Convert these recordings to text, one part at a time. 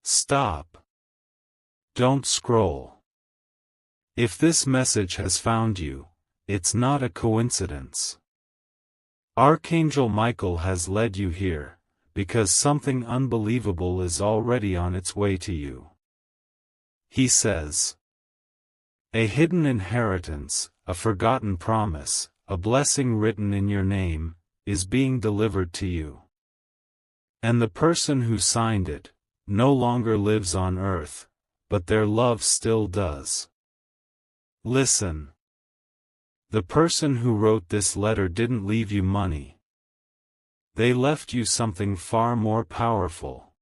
Stop. Don't scroll. If this message has found you, it's not a coincidence. Archangel Michael has led you here, because something unbelievable is already on its way to you. He says, a hidden inheritance, a forgotten promise, a blessing written in your name, is being delivered to you. And the person who signed it no longer lives on earth, but their love still does. Listen. The person who wrote this letter didn't leave you money. They left you something far more powerful.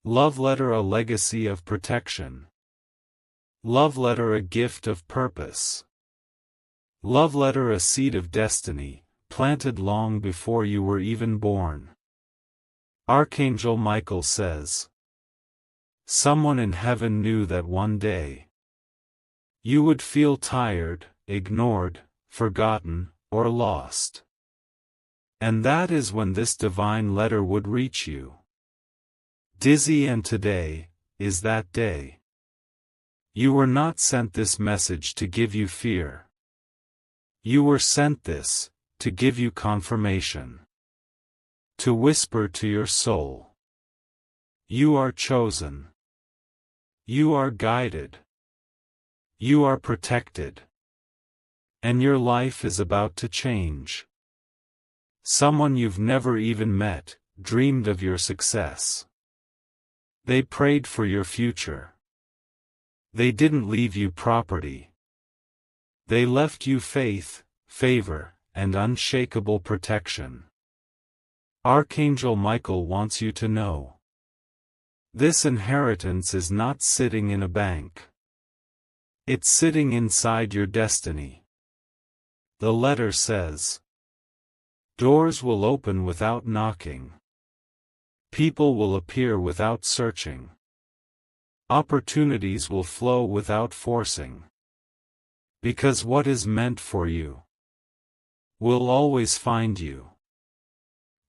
Love letter, a legacy of protection. Love letter, a gift of purpose. Love letter, a seed of destiny, planted long before you were even born. Archangel Michael says, someone in heaven knew that one day you would feel tired, ignored, forgotten, or lost. And that is when this divine letter would reach you. Dizzy, and today is that day. You were not sent this message to give you fear. You were sent this to give you confirmation. To whisper to your soul, you are chosen. You are guided. You are protected. And your life is about to change. Someone you've never even met dreamed of your success. They prayed for your future. They didn't leave you property. They left you faith, favor, and unshakable protection. Archangel Michael wants you to know. This inheritance is not sitting in a bank. It's sitting inside your destiny. The letter says, doors will open without knocking. People will appear without searching. Opportunities will flow without forcing. Because what is meant for you will always find you.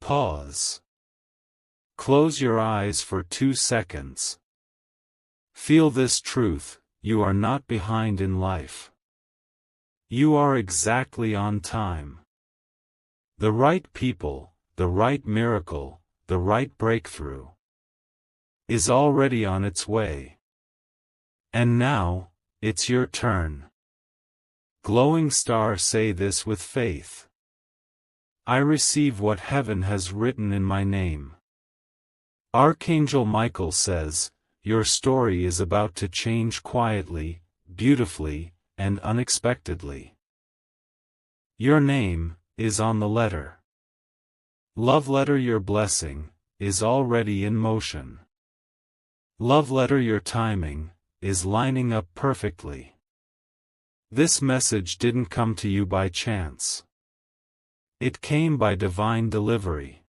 Pause. Close your eyes for 2 seconds. Feel this truth: you are not behind in life. You are exactly on time. The right people, the right miracle, the right breakthrough is already on its way. And now, it's your turn. Glowing star, say this with faith. I receive what heaven has written in my name. Archangel Michael says, your story is about to change quietly, beautifully, and unexpectedly. Your name is on the letter. Love letter, your blessing is already in motion. Love letter, your timing is lining up perfectly. This message didn't come to you by chance. It came by divine delivery.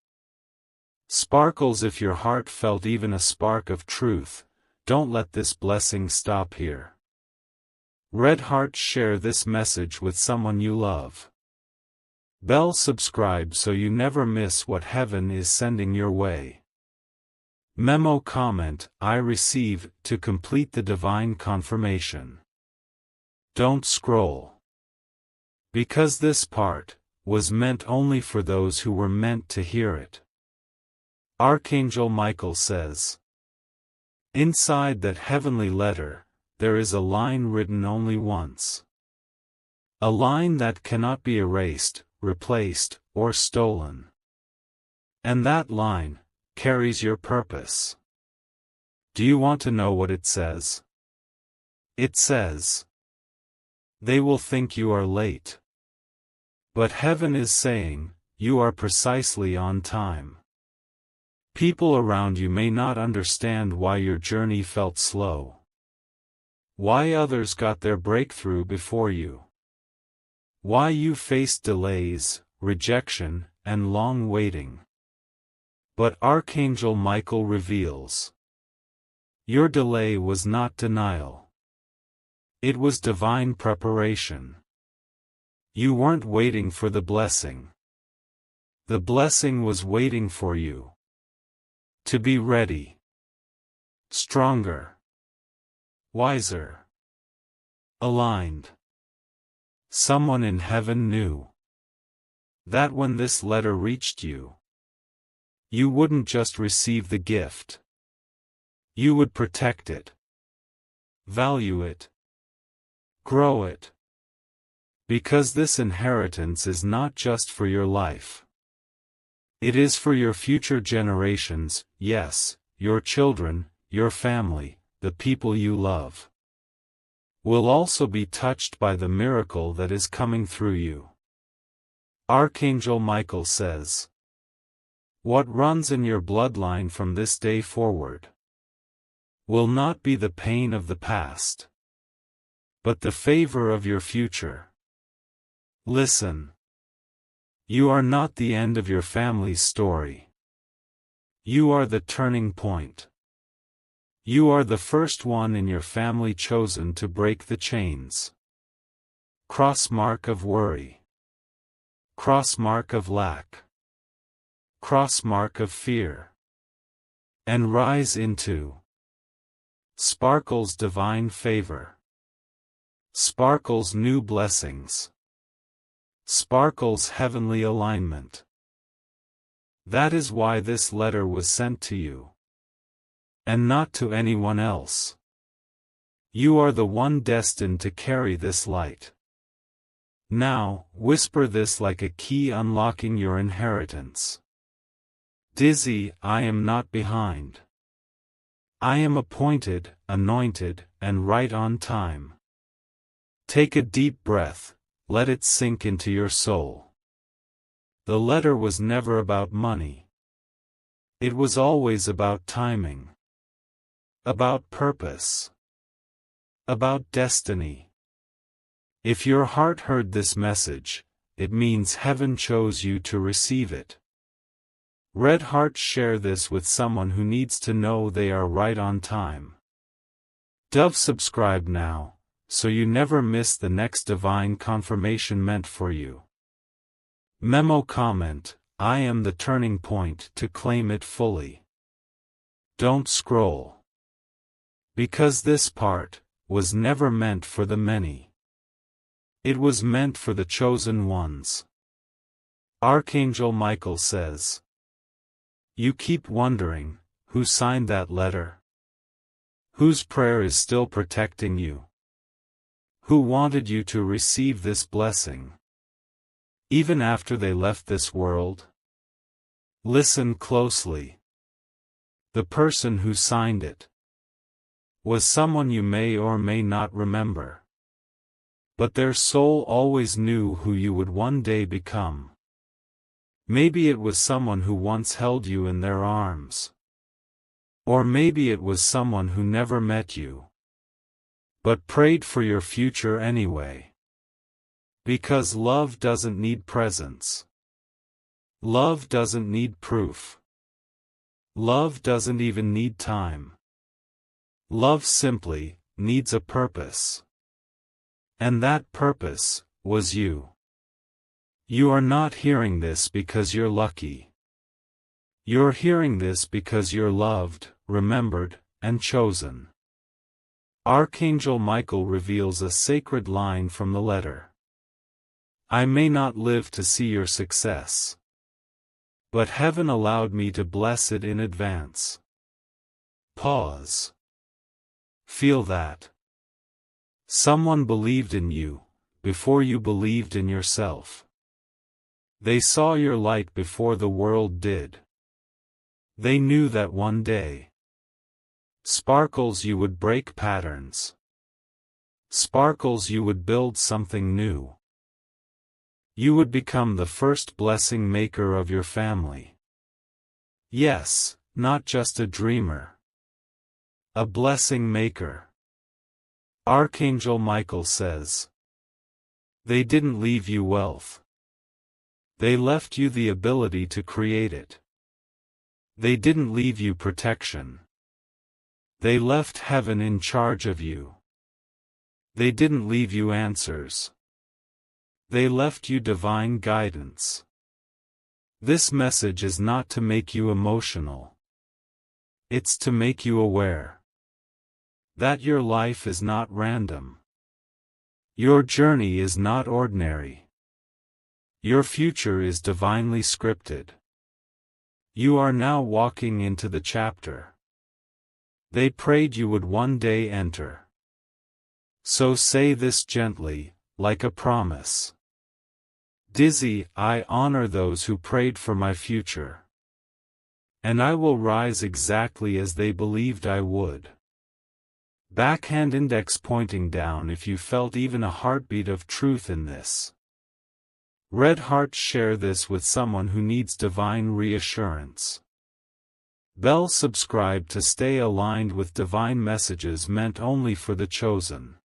Sparkles, if your heart felt even a spark of truth, don't let this blessing stop here. Red hearts, share this message with someone you love. Bell, subscribe so you never miss what heaven is sending your way. Memo, comment, I receive, to complete the divine confirmation. Don't scroll. Because this part was meant only for those who were meant to hear it. Archangel Michael says, inside that heavenly letter, there is a line written only once. A line that cannot be erased, replaced, or stolen. And that line carries your purpose. Do you want to know what it says? It says, they will think you are late. But heaven is saying, you are precisely on time. People around you may not understand why your journey felt slow. Why others got their breakthrough before you. Why you faced delays, rejection, and long waiting. But Archangel Michael reveals, your delay was not denial. It was divine preparation. You weren't waiting for the blessing. The blessing was waiting for you. To be ready. stronger, wiser, aligned. Someone in heaven knew that when this letter reached you, you wouldn't just receive the gift. You would protect it, value it, grow it. Because this inheritance is not just for your life. It is for your future generations, yes, your children, your family, the people you love. Will also be touched by the miracle that is coming through you. Archangel Michael says, what runs in your bloodline from this day forward will not be the pain of the past, but the favor of your future. Listen. You are not the end of your family's story. You are the turning point. You are the first one in your family chosen to break the chains. Cross mark of worry. Cross mark of lack. Cross mark of fear. And rise into Sparkle's divine favor. Sparkle's new blessings. Sparkle's heavenly alignment. That is why this letter was sent to you. And not to anyone else. You are the one destined to carry this light. Now, whisper this like a key unlocking your inheritance. Dizzy, I am not behind. I am appointed, anointed, and right on time. Take a deep breath. Let it sink into your soul. The letter was never about money. It was always about timing. About purpose. About destiny. If your heart heard this message, it means heaven chose you to receive it. Red hearts, share this with someone who needs to know they are right on time. Dove, subscribe now, so you never miss the next divine confirmation meant for you. Memo comment, I am the turning point, to claim it fully. Don't scroll. Because this part was never meant for the many. It was meant for the chosen ones. Archangel Michael says. You keep wondering, who signed that letter? Whose prayer is still protecting you? Who wanted you to receive this blessing? Even after they left this world? Listen closely. The person who signed it was someone you may or may not remember. But their soul always knew who you would one day become. Maybe it was someone who once held you in their arms. Or maybe it was someone who never met you, but prayed for your future anyway. Because love doesn't need presents. Love doesn't need proof. Love doesn't even need time. Love simply needs a purpose. And that purpose was you. You are not hearing this because you're lucky. You're hearing this because you're loved, remembered, and chosen. Archangel Michael reveals a sacred line from the letter. I may not live to see your success, but heaven allowed me to bless it in advance. Pause. Feel that. Someone believed in you, before you believed in yourself. They saw your light before the world did. They knew that one day, Sparkles, you would break patterns. Sparkles, you would build something new. You would become the first blessing maker of your family. Yes, not just a dreamer. A blessing maker. Archangel Michael says. They didn't leave you wealth. They left you the ability to create it. They didn't leave you protection. They left heaven in charge of you. They didn't leave you answers. They left you divine guidance. This message is not to make you emotional. It's to make you aware. That your life is not random. Your journey is not ordinary. Your future is divinely scripted. You are now walking into the chapter they prayed you would one day enter. So say this gently, like a promise. Dizzy, I honor those who prayed for my future. And I will rise exactly as they believed I would. Backhand index pointing down if you felt even a heartbeat of truth in this. Red hearts, share this with someone who needs divine reassurance. Bell, subscribe to stay aligned with divine messages meant only for the chosen.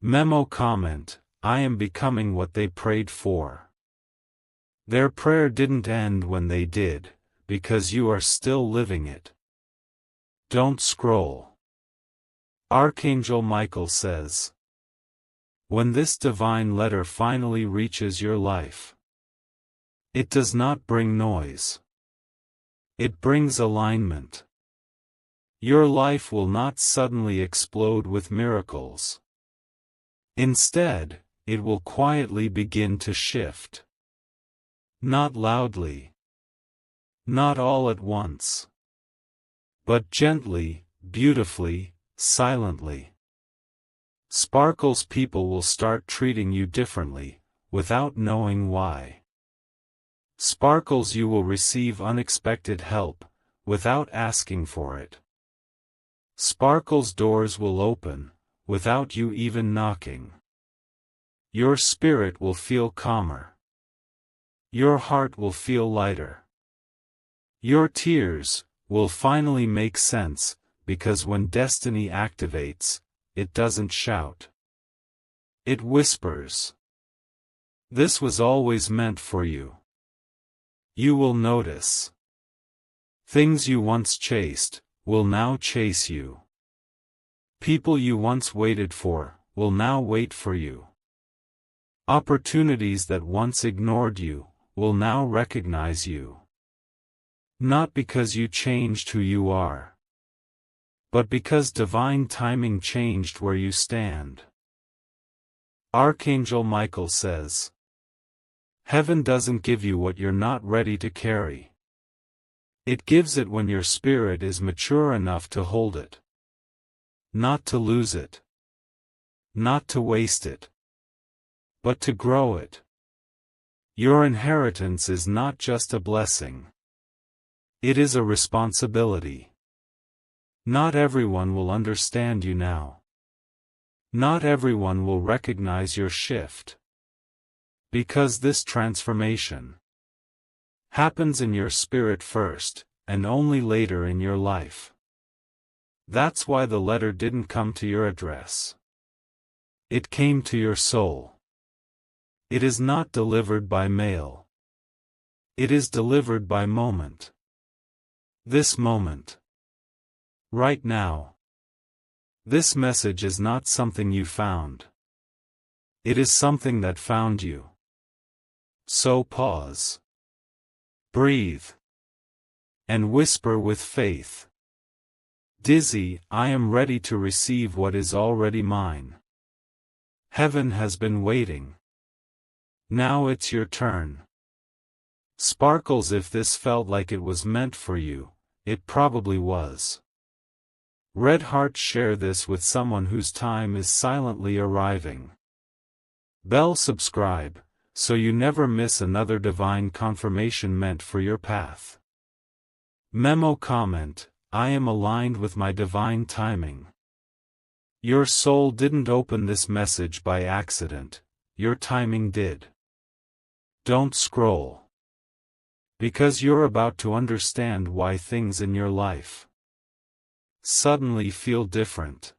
Memo, comment, I am becoming what they prayed for. Their prayer didn't end when they did, because you are still living it. Don't scroll. Archangel Michael says, when this divine letter finally reaches your life, it does not bring noise. It brings alignment. Your life will not suddenly explode with miracles. Instead, it will quietly begin to shift. Not loudly. Not all at once. But gently, beautifully, silently. Sparkles, people will start treating you differently, without knowing why. Sparkles, you will receive unexpected help, without asking for it. Sparkles, doors will open, without you even knocking. Your spirit will feel calmer. Your heart will feel lighter. Your tears will finally make sense, because when destiny activates, it doesn't shout. It whispers. This was always meant for you. You will notice. Things you once chased, will now chase you. People you once waited for, will now wait for you. Opportunities that once ignored you, will now recognize you. Not because you changed who you are, but because divine timing changed where you stand. Archangel Michael says, heaven doesn't give you what you're not ready to carry. It gives it when your spirit is mature enough to hold it. Not to lose it. Not to waste it. But to grow it. Your inheritance is not just a blessing. It is a responsibility. Not everyone will understand you now. Not everyone will recognize your shift. Because this transformation happens in your spirit first, and only later in your life. That's why the letter didn't come to your address. It came to your soul. It is not delivered by mail. It is delivered by moment. This moment. Right now. This message is not something you found. It is something that found you. So pause. Breathe. And whisper with faith. Dizzy, I am ready to receive what is already mine. Heaven has been waiting. Now it's your turn. Sparkles, if this felt like it was meant for you, it probably was. Red hearts, share this with someone whose time is silently arriving. Bell, subscribe, so you never miss another divine confirmation meant for your path. Memo, comment, I am aligned with my divine timing. Your soul didn't open this message by accident, your timing did. Don't scroll. Because you're about to understand why things in your life suddenly feel different.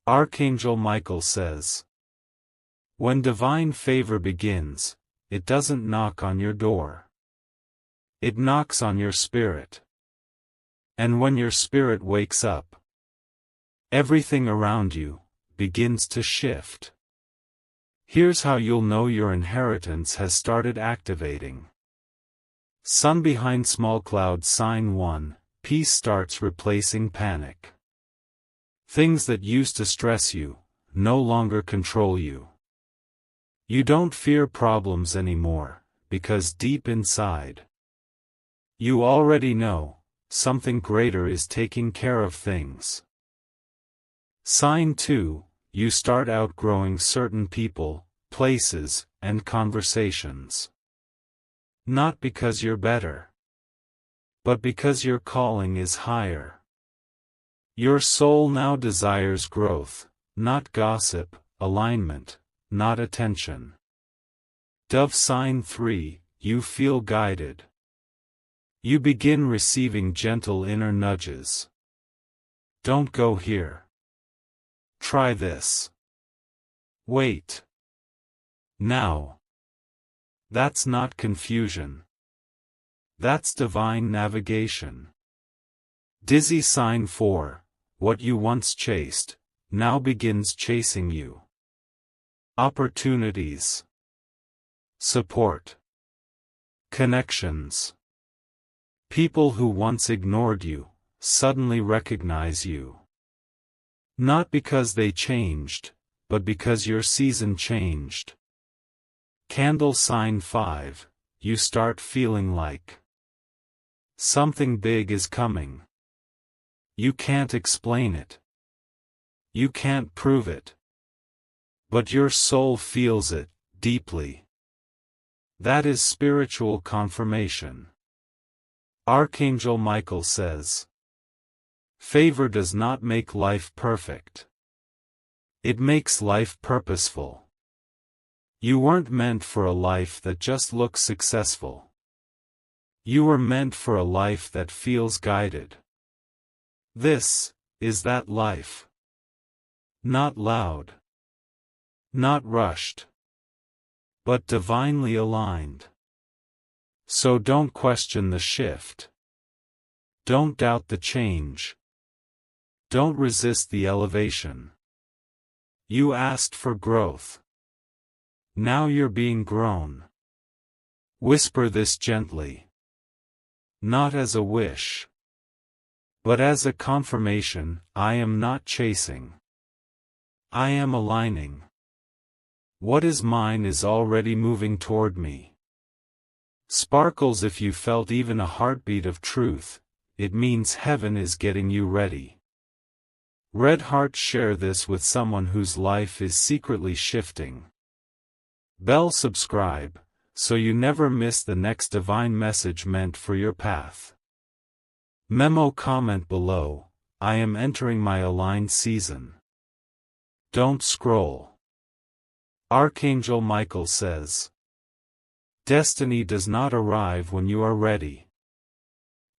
Archangel Michael says, when divine favor begins, it doesn't knock on your door. It knocks on your spirit. And when your spirit wakes up, everything around you begins to shift. Here's how you'll know your inheritance has started activating. Sun behind small clouds, sign 1, peace starts replacing panic. Things that used to stress you, no longer control you. You don't fear problems anymore, because deep inside, you already know, something greater is taking care of things. Sign 2, you start outgrowing certain people, places, and conversations. Not because you're better, but because your calling is higher. Your soul now desires growth, not gossip, alignment, not attention. Dove sign 3, you feel guided. You begin receiving gentle inner nudges. Don't go here. Try this. Wait. Now. That's not confusion. That's divine navigation. Dizzy sign 4, what you once chased, now begins chasing you. Opportunities. Support. Connections. People who once ignored you, suddenly recognize you. Not because they changed, but because your season changed. Candle sign 5, you start feeling like something big is coming. You can't explain it. You can't prove it. But your soul feels it, deeply. That is spiritual confirmation. Archangel Michael says, favor does not make life perfect. It makes life purposeful. You weren't meant for a life that just looks successful. You were meant for a life that feels guided. This is that life. Not loud. Not rushed. But divinely aligned. So don't question the shift. Don't doubt the change. Don't resist the elevation. You asked for growth. Now you're being grown. Whisper this gently. Not as a wish, but as a confirmation, I am not chasing. I am aligning. What is mine is already moving toward me. Sparkles if you felt even a heartbeat of truth, it means heaven is getting you ready. Red hearts, share this with someone whose life is secretly shifting. Bell subscribe, so you never miss the next divine message meant for your path. Memo comment below, I am entering my aligned season. Don't scroll. Archangel Michael says, destiny does not arrive when you are ready.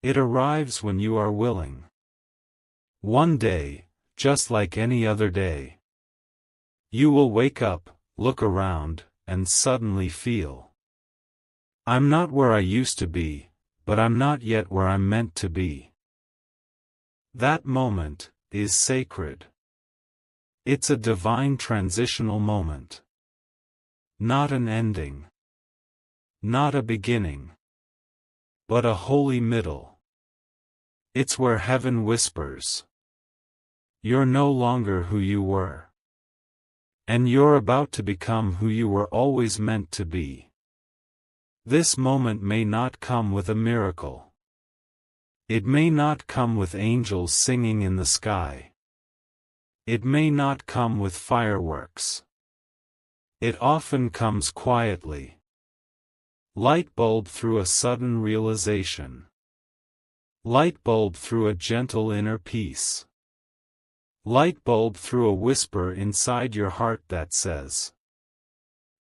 It arrives when you are willing. One day, just like any other day, you will wake up, look around, and suddenly feel, I'm not where I used to be, but I'm not yet where I'm meant to be. That moment is sacred. It's a divine transitional moment. Not an ending. Not a beginning. But a holy middle. It's where heaven whispers, you're no longer who you were. And you're about to become who you were always meant to be. This moment may not come with a miracle. It may not come with angels singing in the sky. It may not come with fireworks. It often comes quietly. Light bulb through a sudden realization. Light bulb through a gentle inner peace. Light bulb through a whisper inside your heart that says,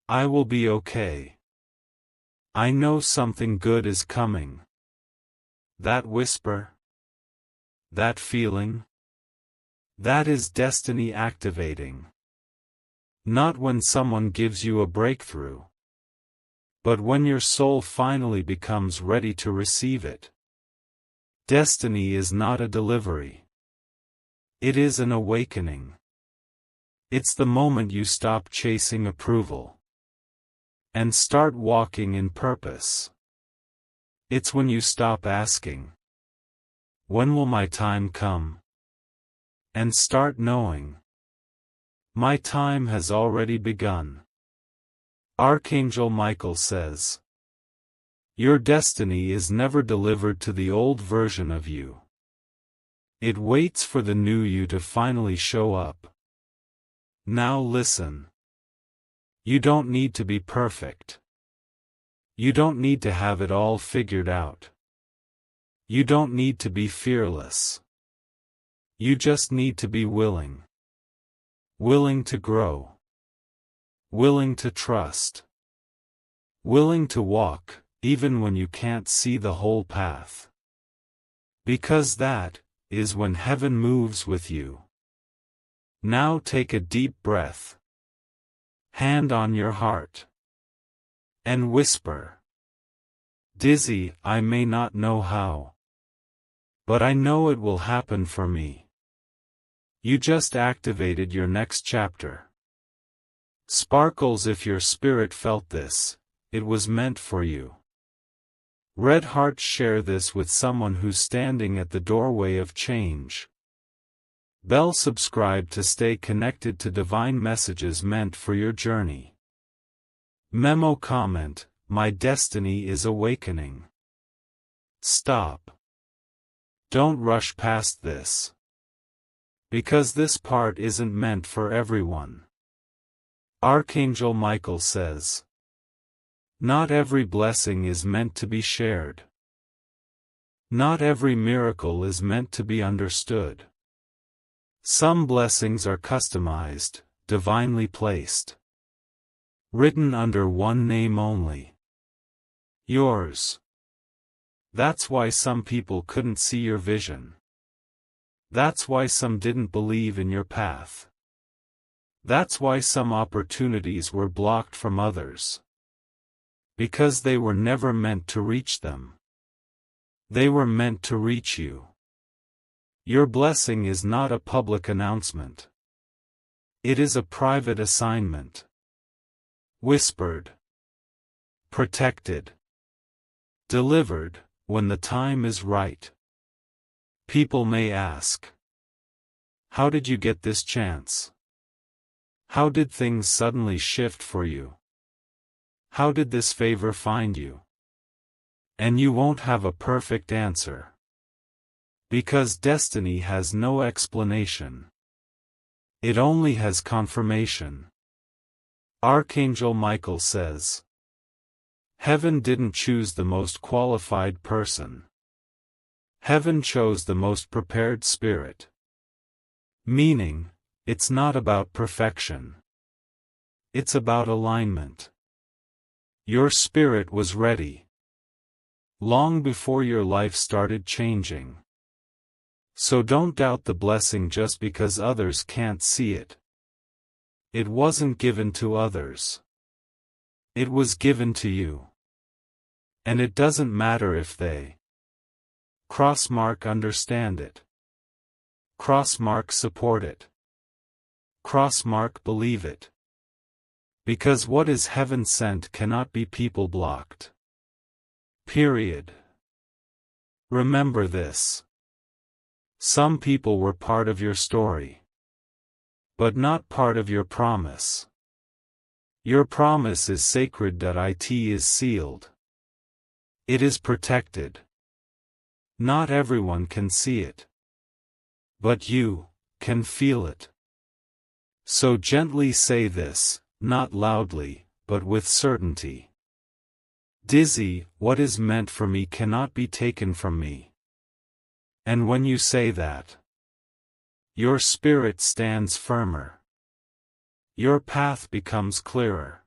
I will be okay. I know something good is coming. That whisper, that feeling, that is destiny activating. Not when someone gives you a breakthrough, but when your soul finally becomes ready to receive it. Destiny is not a delivery. It is an awakening. It's the moment you stop chasing approval and start walking in purpose. It's when you stop asking, when will my time come? and start knowing. My time has already begun. Archangel Michael says, your destiny is never delivered to the old version of you. It waits for the new you to finally show up. Now listen. You don't need to be perfect. You don't need to have it all figured out. You don't need to be fearless. You just need to be willing. Willing to grow. Willing to trust. Willing to walk, even when you can't see the whole path. Because that is when heaven moves with you. Now take a deep breath. Hand on your heart. And whisper. Dizzy, I may not know how. But I know it will happen for me. You just activated your next chapter. Sparkles, if your spirit felt this, it was meant for you. Red hearts, share this with someone who's standing at the doorway of change. Bell, subscribe to stay connected to divine messages meant for your journey. Memo, comment, my destiny is awakening. Stop. Don't rush past this. Because this part isn't meant for everyone. Archangel Michael says, not every blessing is meant to be shared. Not every miracle is meant to be understood. Some blessings are customized, divinely placed. Written under one name only. Yours. That's why some people couldn't see your vision. That's why some didn't believe in your path. That's why some opportunities were blocked from others. Because they were never meant to reach them. They were meant to reach you. Your blessing is not a public announcement. It is a private assignment. Whispered. Protected. Delivered, when the time is right. People may ask, how did you get this chance? How did things suddenly shift for you? How did this favor find you? And you won't have a perfect answer. Because destiny has no explanation. It only has confirmation. Archangel Michael says, heaven didn't choose the most qualified person. Heaven chose the most prepared spirit. Meaning, it's not about perfection. It's about alignment. Your spirit was ready. Long before your life started changing. So don't doubt the blessing just because others can't see it. It wasn't given to others. It was given to you. And it doesn't matter if they crossmark understand it. Crossmark support it. Crossmark believe it. Because what is heaven sent cannot be people blocked. Period. Remember this. Some people were part of your story. But not part of your promise. Your promise is sacred. It is sealed. It is protected. Not everyone can see it. But you can feel it. So gently say this, not loudly, but with certainty. Dizzy, what is meant for me cannot be taken from me. And when you say that, your spirit stands firmer. Your path becomes clearer.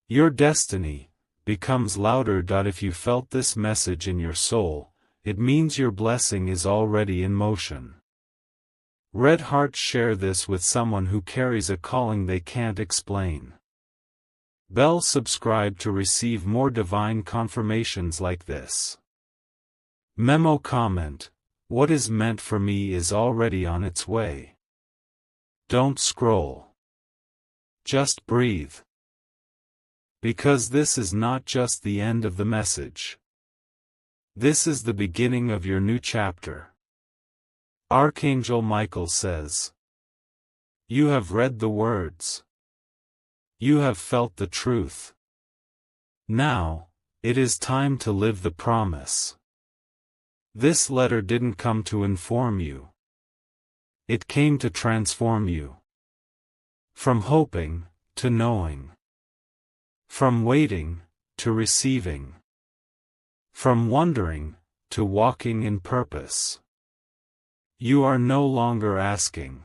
Your destiny becomes louder. If you felt this message in your soul, it means your blessing is already in motion. Red hearts, share this with someone who carries a calling they can't explain. Bell, subscribe to receive more divine confirmations like this. Memo, comment, what is meant for me is already on its way. Don't scroll. Just breathe. Because this is not just the end of the message. This is the beginning of your new chapter. Archangel Michael says, "You have read the words. You have felt the truth. Now, it is time to live the promise. This letter didn't come to inform you. It came to transform you. From hoping, to knowing. From waiting, to receiving. From wondering, to walking in purpose. You are no longer asking,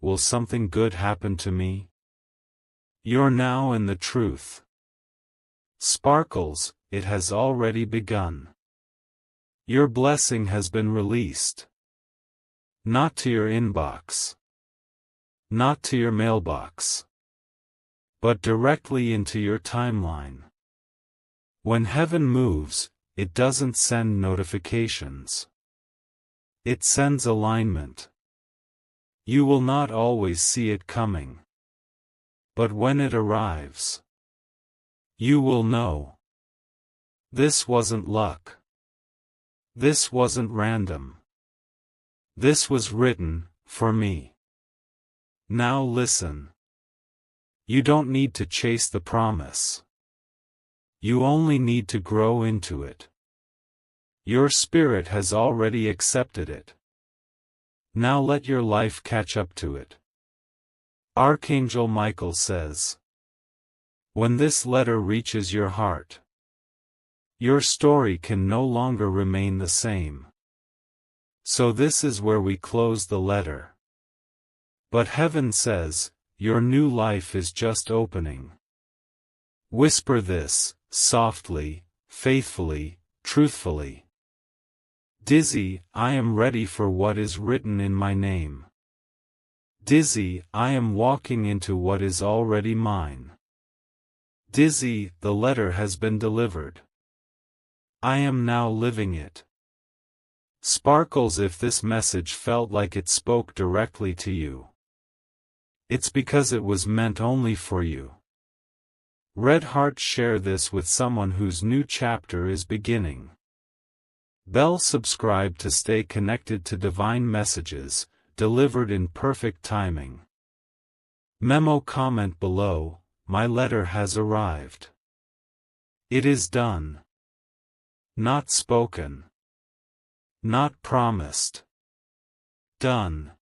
will something good happen to me? You're now in the truth. Sparkles, it has already begun. Your blessing has been released. Not to your inbox. Not to your mailbox. But directly into your timeline. When heaven moves, it doesn't send notifications. It sends alignment. You will not always see it coming. But when it arrives, you will know. This wasn't luck. This wasn't random. This was written, for me. Now listen. You don't need to chase the promise. You only need to grow into it. Your spirit has already accepted it. Now let your life catch up to it. Archangel Michael says, when this letter reaches your heart, your story can no longer remain the same. So this is where we close the letter. But heaven says, your new life is just opening. Whisper this, softly, faithfully, truthfully. Dizzy, I am ready for what is written in my name. Dizzy, I am walking into what is already mine. Dizzy, the letter has been delivered. I am now living it. Sparkles, if this message felt like it spoke directly to you, it's because it was meant only for you. Red hearts, share this with someone whose new chapter is beginning. Bell, subscribe to stay connected to divine messages, delivered in perfect timing. Memo, comment below, my letter has arrived. It is done. Not spoken. Not promised. Done.